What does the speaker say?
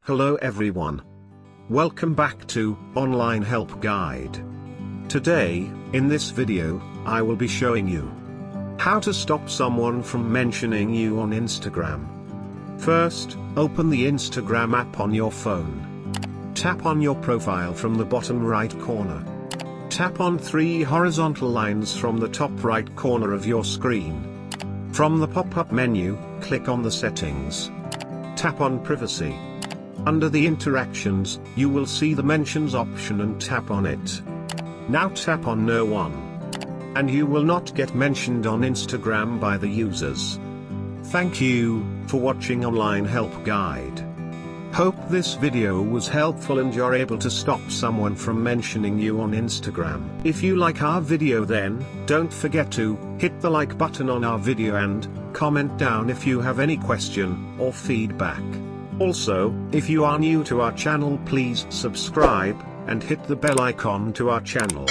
Hello everyone. Welcome back to Online Help Guide. Today, in this video, I will be showing you how to stop someone from mentioning you on Instagram. First, open the Instagram app on your phone. Tap on your profile from the bottom right corner. Tap on 3 horizontal lines from the top right corner of your screen. From the pop-up menu, click on the settings. Tap on privacy. Under the interactions, you will see the mentions option and tap on it. Now tap on no one. And you will not get mentioned on Instagram by the users. Thank you for watching Online Help Guide. Hope this video was helpful and you're able to stop someone from mentioning you on Instagram. If you like our video, then don't forget to hit the like button on our video and comment down if you have any question or feedback. Also, if you are new to our channel, please subscribe and hit the bell icon to our channel.